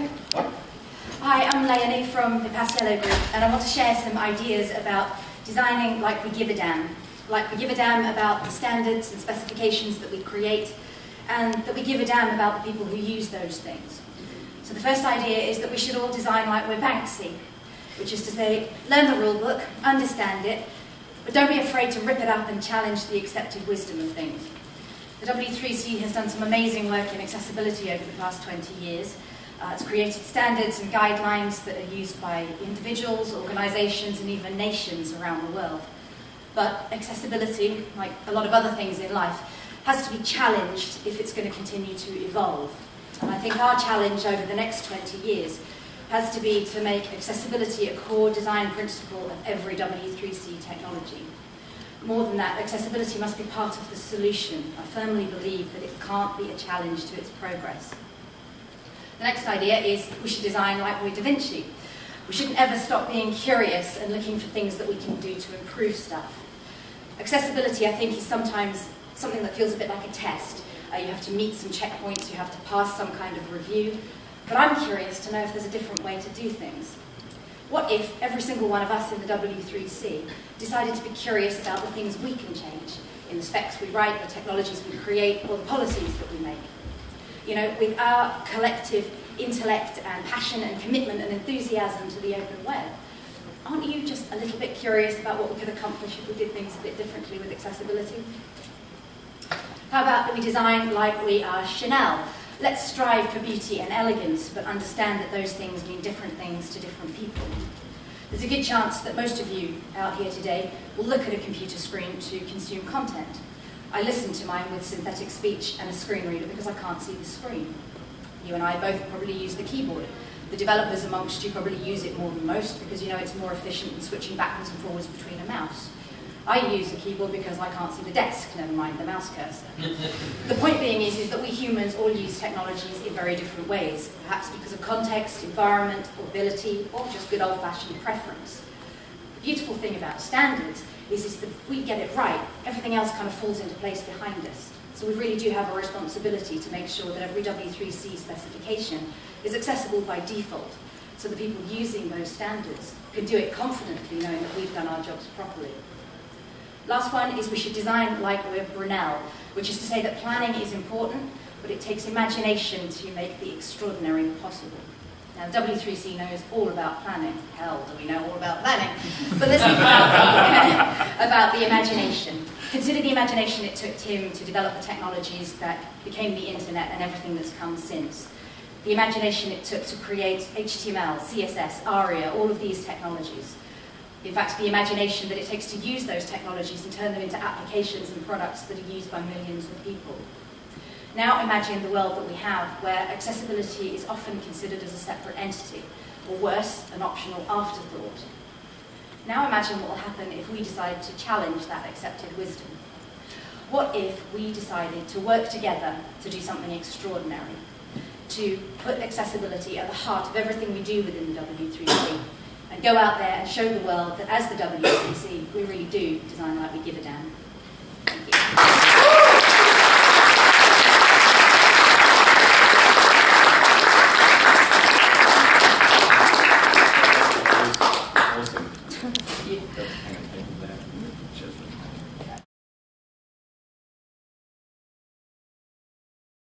Okay. Hi, I'm Léonie from the Pastello Group, and I want to share some ideas about designing like we give a damn. Like we give a damn about the standards and specifications that we create, and that we give a damn about the people who use those things. So the first idea is that we should all design like we're Banksy, which is to say, learn the rule book, understand it, but don't be afraid to rip it up and challenge the accepted wisdom of things. The W3C has done some amazing work in accessibility over the past 20 years. It's created standards and guidelines that are used by individuals, organisations, and even nations around the world. But accessibility, like a lot of other things in life, has to be challenged if it's going to continue to evolve. And I think our challenge over the next 20 years has to be to make accessibility a core design principle of every W3C technology. More than that, accessibility must be part of the solution. I firmly believe that it can't be a challenge to its progress. The next idea is we should design like we're Da Vinci. We shouldn't ever stop being curious and looking for things that we can do to improve stuff. Accessibility, I think, is sometimes something that feels a bit like a test. You have to meet some checkpoints, you have to pass some kind of review. But I'm curious to know if there's a different way to do things. What if every single one of us in the W3C decided to be curious about the things we can change in the specs we write, the technologies we create, or the policies that we make? You know, with our collective intellect and passion and commitment and enthusiasm to the open web, aren't you just a little bit curious about what we could accomplish if we did things a bit differently with accessibility? How about that we design like we are Chanel? Let's strive for beauty and elegance, but understand that those things mean different things to different people. There's a good chance that most of you out here today will look at a computer screen to consume content. I listen to mine with synthetic speech and a screen reader because I can't see the screen. You and I both probably use the keyboard. The developers amongst you probably use it more than most because you know it's more efficient than switching backwards and forwards between a mouse. I use the keyboard because I can't see the desk, never mind the mouse cursor. The point being is that we humans all use technologies in very different ways, perhaps because of context, environment, ability, or just good old-fashioned preference. The beautiful thing about standards is that if we get it right, everything else kind of falls into place behind us. So we really do have a responsibility to make sure that every W3C specification is accessible by default, so the people using those standards can do it confidently, knowing that we've done our jobs properly. Last one is we should design like we're Brunel, which is to say that planning is important, but it takes imagination to make the extraordinary possible. Now, W3C knows all about planning. Hell, do we know all about planning? But let's think about the imagination. Consider the imagination it took Tim to develop the technologies that became the internet and everything that's come since. The imagination it took to create HTML, CSS, ARIA, all of these technologies. In fact, the imagination that it takes to use those technologies and turn them into applications and products that are used by millions of people. Now imagine the world that we have, where accessibility is often considered as a separate entity, or worse, an optional afterthought. Now imagine what will happen if we decide to challenge that accepted wisdom. What if we decided to work together to do something extraordinary, to put accessibility at the heart of everything we do within the W3C, and go out there and show the world that as the W3C, we really do design like we give a damn.